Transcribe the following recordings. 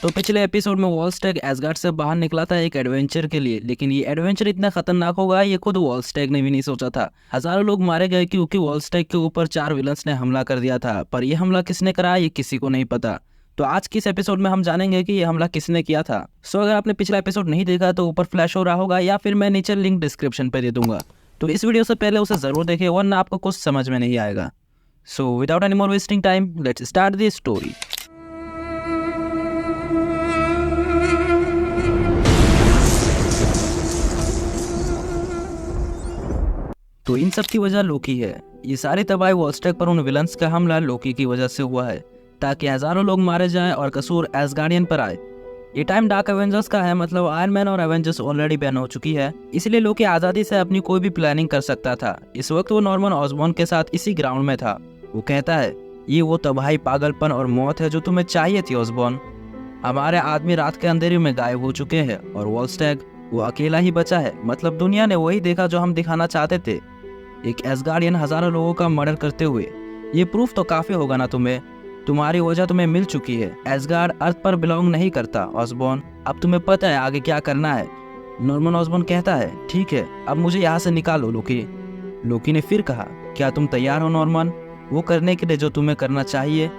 तो पिछले एपिसोड में वॉलस्टैग एसगार्ड से बाहर निकला था एक एडवेंचर के लिए, लेकिन ये एडवेंचर इतना खतरनाक होगा ये खुद वॉलस्टैग ने भी नहीं सोचा था। हजारों लोग मारे गए क्योंकि वॉलस्टैग के ऊपर 4 विलन्स ने हमला कर दिया था, पर यह हमला किसने करा ये किसी को नहीं पता। तो आज की इस एपिसोड में हम जानेंगे कि ये हमला किसने किया था। अगर आपने पिछला एपिसोड नहीं देखा तो ऊपर फ्लैश हो रहा होगा या फिर मैं नीचे लिंक डिस्क्रिप्शन पे दे दूंगा, तो इस वीडियो से पहले उसे जरूर देखें वरना आपको कुछ समझ में नहीं आएगा। So without any more wasting time let's start the story. तो इन सब की वजह लोकी है। ये सारी तबाही वॉलस्टैग पर उन विलन्स का हमला लोकी की वजह से हुआ है, ताकि हजारों लोग मारे जाएं और कसूर एसगार्डियन पर आए। ये टाइम डार्क एवेंजर्स का है, मतलब आयरन मैन और एवेंजर्स ऑलरेडी बैन हो चुकी है, इसलिए लोकी आज़ादी से अपनी कोई भी प्लानिंग कर सकता था। इस वक्त वो नॉर्मन ऑसबॉर्न के साथ इसी ग्राउंड में था। वो कहता है, ये वो तबाही, पागलपन और मौत है जो तुम्हें चाहिए थी ऑसबॉर्न। हमारे आदमी रात के अंधेरे में गायब हो चुके हैं और वॉलस्टैग वो अकेला ही बचा है। मतलब दुनिया ने वही देखा जो हम दिखाना चाहते थे, एक एसगार्डियन हजारों लोगों का मर्डर करते हुए। ये प्रूफ तो काफी होगा ना तुम्हें, तुम्हारी वजह तुम्हें मिल चुकी है। एसगार्ड अर्थ पर बिलोंग नहीं करता ऑसबॉर्न, अब तुम्हें पता है आगे क्या करना है। नॉर्मन ऑसबॉर्न कहता है, ठीक है अब मुझे यहाँ से निकालो लोकी। लोकी ने फिर कहा, क्या तुम तैयार हो नॉर्मन, वो करने के लिए जो तुम्हें करना चाहिए।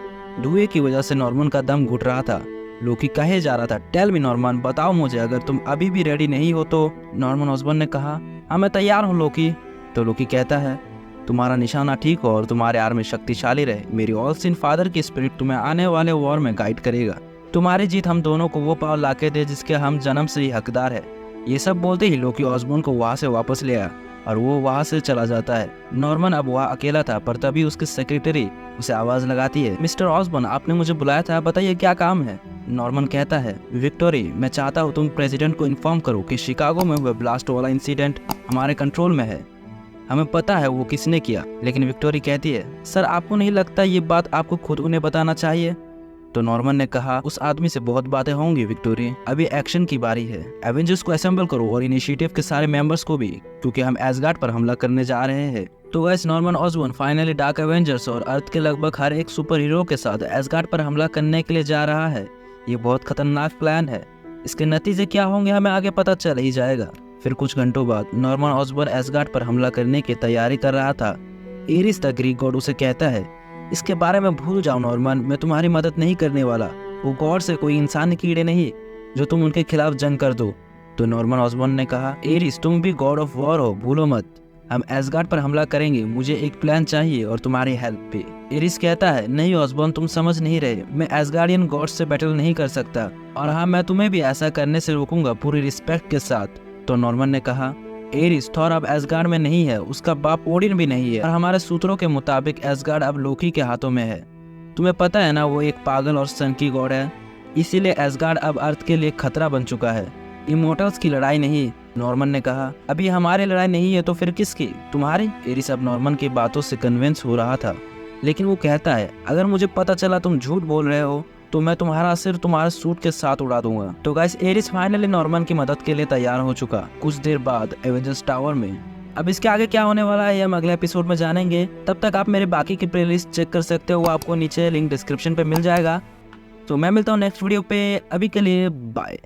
धुएं की वजह से नॉर्मन का दम घुट रहा था। लोकी कहे जा रहा था, टेल मी नॉर्मन, बताओ मुझे अगर तुम अभी भी रेडी नहीं हो तो। नॉर्मन ऑसबॉर्न ने कहा, हाँ मैं तैयार हूँ लोकी। तो लोकी कहता है, तुम्हारा निशाना ठीक हो और तुम्हारे आर्मी शक्तिशाली रहे। मेरी ऑल सीन फादर की स्पिरिट तुम्हें आने वाले वॉर में गाइड करेगा। तुम्हारी जीत हम दोनों को वो पावर लाके दे जिसके हम जन्म से ही हकदार है। ये सब बोलते ही लोकी ऑसबॉर्न को वहाँ से वापस ले आया और वो वहाँ से चला जाता है। नॉर्मन अब वहाँ अकेला था, पर तभी उसकी सेक्रेटरी उसे आवाज लगाती है, मिस्टर ऑसबॉर्न आपने मुझे बुलाया था, बताइए क्या काम है। नॉर्मन कहता है, विक्टोरी मैं चाहता हूँ तुम प्रेसिडेंट को इन्फॉर्म करो कि शिकागो में हुए ब्लास्ट वाला इंसिडेंट हमारे कंट्रोल में है, हमें पता है वो किसने किया। लेकिन विक्टोरी कहती है, सर आपको नहीं लगता ये बात आपको खुद उन्हें बताना चाहिए। तो नॉर्मन ने कहा, उस आदमी से बहुत बातें होंगी विक्टोरी, अभी एक्शन की बारी है। एवेंजर्स को असेंबल करो और इनिशिएटिव के सारे मेंबर्स को भी, क्योंकि हम एसगार्ड पर हमला करने जा रहे हैं। तो guys Norman Osborne finally dark Avengers और अर्थ के लगभग हर एक सुपर हीरो के साथ एसगार्ड पर हमला करने के लिए जा रहा है। ये बहुत खतरनाक प्लान है, इसके नतीजे क्या होंगे हमें आगे पता चल ही जाएगा। फिर कुछ घंटों बाद नॉर्मन ऑसबॉर्न एसगार्ड पर हमला करने की तैयारी कर रहा था। एरिस द ग्रीक गॉड उसे कहता है, इसके बारे में भूल जाओ नॉर्मन, मैं तुम्हारी मदद नहीं करने वाला। वो गॉड से कोई इंसानी कीड़े नहीं जो तुम उनके खिलाफ जंग कर दो। तो नॉर्मन ऑसबॉर्न ने कहा, एरिस तुम भी गॉड ऑफ वॉर हो, भूलो मत। हम एसगार्ड पर हमला करेंगे, मुझे एक प्लान चाहिए और तुम्हारी हेल्प पे। एरिस कहता है, नहीं ऑसबॉर्न तुम समझ नहीं रहे, मैं एसगार्डियन गॉड से बैटल नहीं कर सकता, और हाँ मैं तुम्हें भी ऐसा करने से रोकूंगा पूरी रिस्पेक्ट के साथ। तो नॉर्मन ने कहा, एरिस थॉर अब एसगार्ड में नहीं है, उसका बाप ओडिन भी नहीं है, और हमारे सूत्रों के मुताबिक एसगार्ड अब लोकी के हाथों में है। तुम्हें पता है ना वो एक पागल और सनकी गॉड है, इसीलिए एसगार्ड अब अर्थ के लिए खतरा बन चुका है। इमोर्टल्स की लड़ाई नहीं। नॉर्मन ने कहा, अभी हमारी लड़ाई नहीं है तो फिर किसकी, तुम्हारी। एरिस अब नॉर्मन की बातों से कन्विंस हो रहा था, लेकिन वो कहता है, अगर मुझे पता चला तुम झूठ बोल रहे हो तो मैं तुम्हारा सिर तुम्हारे सूट के साथ उड़ा दूंगा। तो गाइस एरिस फाइनली नॉर्मन की मदद के लिए तैयार हो चुका। कुछ देर बाद एवेंजर्स टावर में। अब इसके आगे क्या होने वाला है ये हम अगले एपिसोड में जानेंगे। तब तक आप मेरे बाकी की प्लेलिस्ट चेक कर सकते हो, वो आपको नीचे लिंक डिस्क्रिप्शन पे मिल जाएगा। तो मैं मिलता हूँ नेक्स्ट वीडियो पे, अभी के लिए बाय।